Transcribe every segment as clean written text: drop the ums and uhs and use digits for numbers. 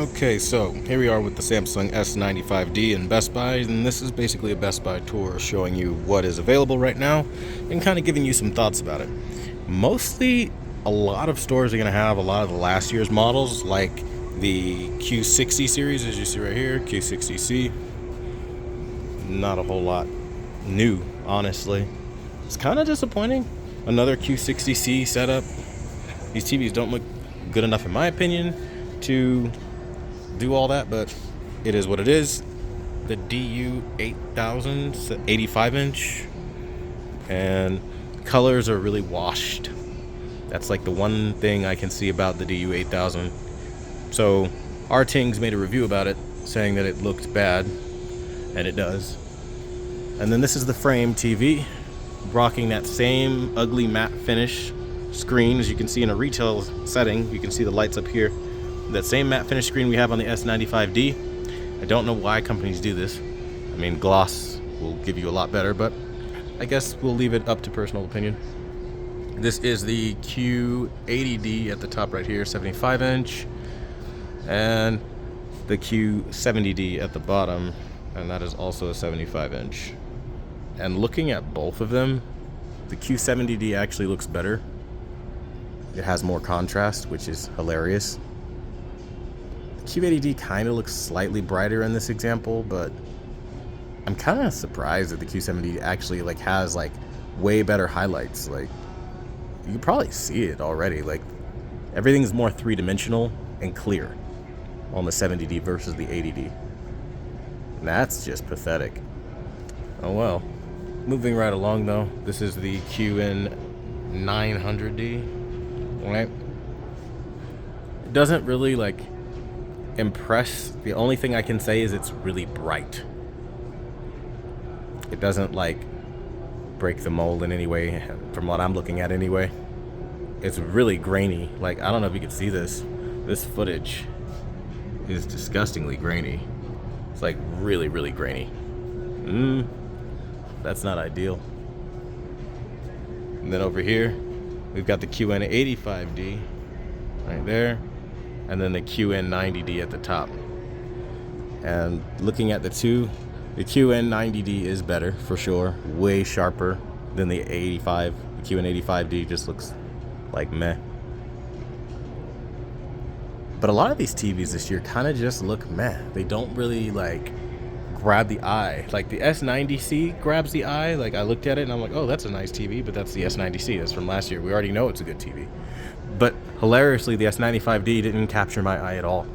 Okay, so here we are with the Samsung S95D in Best Buy, and this is basically a Best Buy tour showing you what is available right now and kind of giving you some thoughts about it. Mostly, a lot of stores are going to have a lot of the last year's models, like the Q60 series, as you see right here, Q60C. Not a whole lot new, honestly. It's kind of disappointing. Another Q60C setup. These TVs don't look good enough, in my opinion, to do all that, but it is what it is. The DU8000, 85 inch, and colors are really washed. That's like the one thing I can see about the DU8000. So Arting's made a review about it, saying that it looked bad, and it does. And then this is the frame TV, rocking that same ugly matte finish screen. As you can see in a retail setting, you can see the lights up here. That same matte finish screen we have on the S95D. I don't know why companies do this. I mean, gloss will give you a lot better, but I guess we'll leave it up to personal opinion. This is the Q80D at the top right here, 75 inch, and the Q70D at the bottom, and that is also a 75 inch. And looking at both of them, the Q70D actually looks better. It has more contrast, which is hilarious. Q80D kind of looks slightly brighter in this example, but I'm kind of surprised that the Q70D actually has way better highlights. Like, you can probably see it already. Like, everything's more three-dimensional and clear on the 70D versus the 80D. And that's just pathetic. Oh well. Moving right along though, this is the QN900D. Right? It doesn't really impress. The only thing I can say is it's really bright. It doesn't break the mold in any way, from what I'm looking at anyway. It's really grainy. I don't know if you can see this. This footage is disgustingly grainy. It's really, really grainy. That's not ideal. And then over here, we've got the QN85D right there, and then the QN90D at the top. And looking at the two, the QN90D is better for sure, way sharper than the 85. The QN85D just looks like meh. But a lot of these TVs this year kind of just look meh. They don't really grab the eye. Like the S90C grabs the eye. I looked at it and I'm like, oh, that's a nice TV, but that's the S90C. That's from last year. We already know it's a good TV. But hilariously, the S95D didn't capture my eye at all.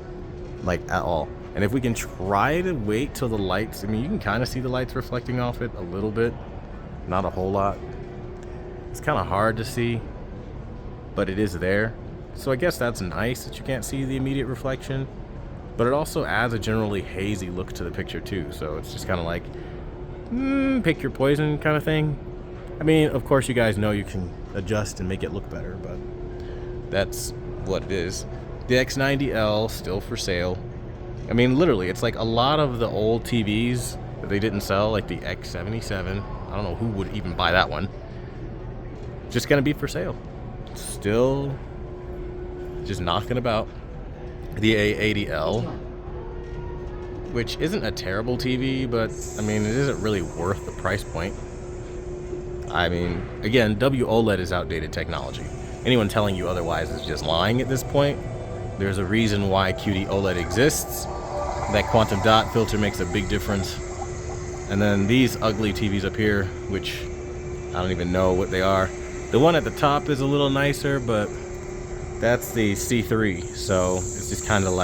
At all. And if we can try to wait till the lights, I mean, you can kind of see the lights reflecting off it a little bit. Not a whole lot. It's kind of hard to see, but it is there. So I guess that's nice that you can't see the immediate reflection. But it also adds a generally hazy look to the picture too. So it's just kind of pick your poison kind of thing. I mean, of course you guys know you can adjust and make it look better, but that's what it is. The X90L still for sale. I mean, literally, it's a lot of the old TVs that they didn't sell, like the X77. I don't know who would even buy that one. Just gonna be for sale. Still just knocking about. The A80L, which isn't a terrible TV, but I mean, it isn't really worth the price point. I mean, again, WOLED is outdated technology. Anyone telling you otherwise is just lying at this point. There's a reason why QD OLED exists. That quantum dot filter makes a big difference. And then these ugly TVs up here, which I don't even know what they are. The one at the top is a little nicer, but that's the C3, so it's just kind of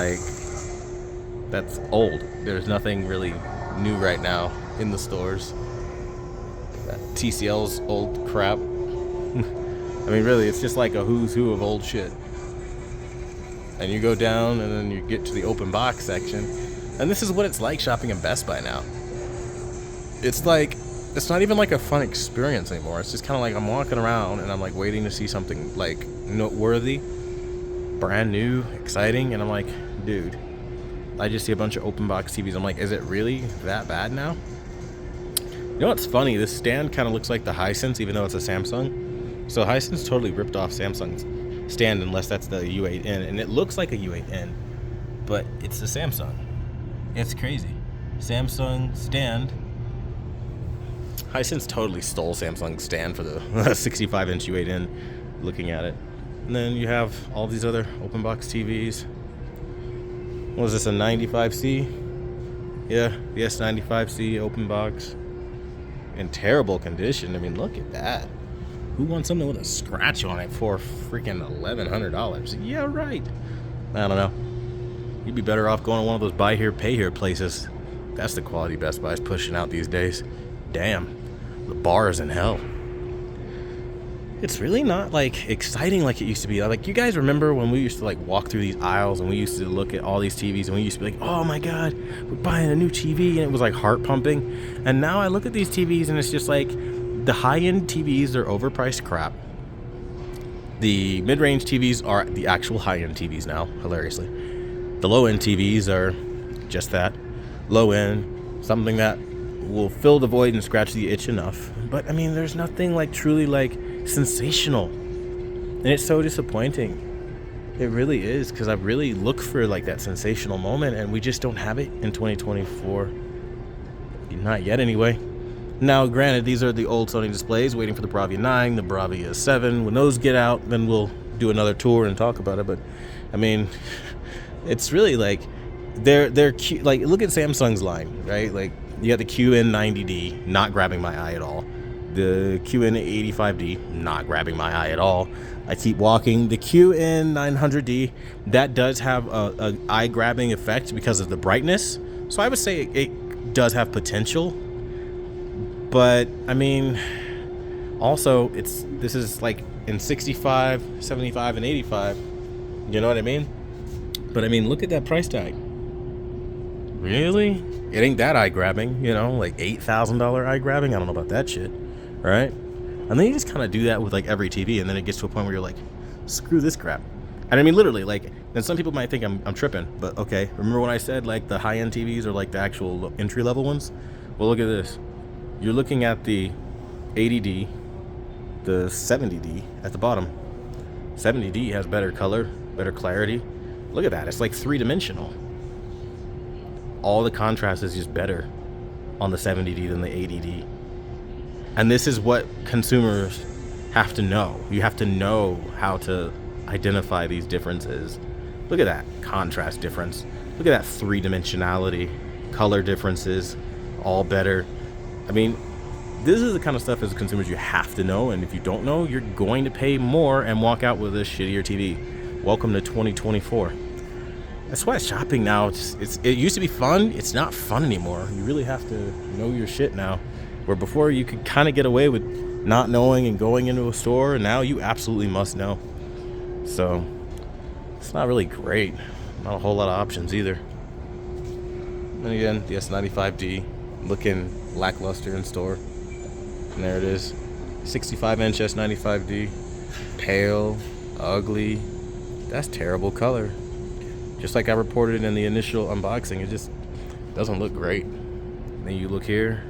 that's old. There's nothing really new right now in the stores. That TCL's old crap. I mean, really, it's just like a who's who of old shit. And you go down, and then you get to the open box section, and this is what it's like shopping in Best Buy now. It's it's not even a fun experience anymore. It's just kind of I'm walking around, and I'm waiting to see something noteworthy, brand new, exciting, and I'm like, dude, I just see a bunch of open box TVs. I'm like, is it really that bad now? You know what's funny? This stand kind of looks like the Hisense, even though it's a Samsung. So Hisense totally ripped off Samsung's stand, unless that's the U8N, and it looks like a U8N. but it's a Samsung. It's crazy. Samsung stand. Hisense totally stole Samsung's stand for the 65-inch U8N, looking at it. And then you have all these other open box TVs. What is this, a 95C? Yeah, the S95C open box. In terrible condition. I mean, look at that. Who wants something with a scratch on it for freaking $1,100? Yeah, right. I don't know. You'd be better off going to one of those buy here, pay here places. That's the quality Best Buy's pushing out these days. Damn. The bar is in hell. It's really not like exciting like it used to be. Like, you guys remember when we used to like walk through these aisles and we used to look at all these TVs and we used to be like, oh my god, we're buying a new TV, and it was like heart pumping. And now I look at these TVs and it's just like the high-end TVs are overpriced crap. The mid-range TVs are the actual high-end TVs now, hilariously. The low-end TVs are just that, low-end, something that will fill the void and scratch the itch enough. But I mean, there's nothing like truly like sensational, and it's so disappointing. It really is, because I really look for like that sensational moment, and we just don't have it in 2024. Not yet, anyway. Now, granted, these are the old Sony displays, waiting for the Bravia 9, the Bravia 7. When those get out, then we'll do another tour and talk about it. But I mean, it's really like they're cute. Like, look at Samsung's line, right? Like, you got the QN90D, not grabbing my eye at all. The QN80D, not grabbing my eye at all. I keep walking. The QN900D, that does have a eye-grabbing effect because of the brightness. So I would say it does have potential. But, I mean, also, this is like in 65, 75, and 85. You know what I mean? But, I mean, look at that price tag. Really? It ain't that eye-grabbing, you know, like $8,000 eye-grabbing. I don't know about that shit, right? And then you just kind of do that with like every TV, and then it gets to a point where you're like, screw this crap. And I mean, literally, like, and some people might think I'm tripping, but okay. Remember when I said like the high-end TVs are like the actual entry-level ones? Well, look at this. You're looking at the 80D, the 70D at the bottom. 70D has better color, better clarity. Look at that. It's like three-dimensional. All the contrast is just better on the 70D than the 80D. And this is what consumers have to know. You have to know how to identify these differences. Look at that contrast difference. Look at that three-dimensionality, color differences, all better. I mean, this is the kind of stuff as consumers you have to know, and if you don't know, you're going to pay more and walk out with a shittier TV. Welcome to 2024. That's why shopping now, it used to be fun. It's not fun anymore. You really have to know your shit now. Where before you could kind of get away with not knowing and going into a store, and now you absolutely must know. So it's not really great. Not a whole lot of options either. And again, the S95D looking lackluster in store. And there it is. 65-inch S95D. Pale, ugly. That's terrible color. Just like I reported in the initial unboxing, it just doesn't look great. And then you look here,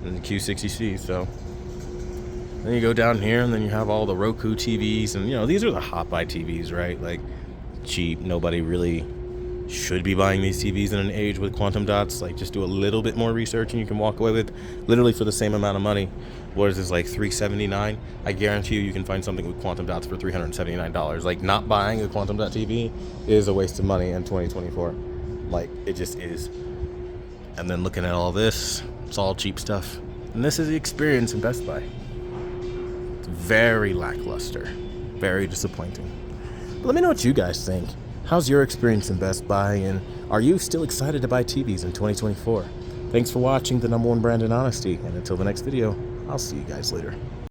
and the Q60C. So then you go down here, and then you have all the Roku TVs, and you know, these are the hot buy TVs, right? Like, cheap. Nobody really should be buying these TVs in an age with quantum dots. Like, just do a little bit more research and you can walk away with literally for the same amount of money. What is this, like $379? I guarantee you can find something with quantum dots for $379. Like, not buying a quantum dot TV is a waste of money in 2024. Like, it just is. And then looking at all this, it's all cheap stuff. And this is the experience in Best Buy. It's very lackluster, very disappointing. But let me know what you guys think. How's your experience in Best Buy, and are you still excited to buy TVs in 2024? Thanks for watching the #1 brand in honesty, and until the next video, I'll see you guys later.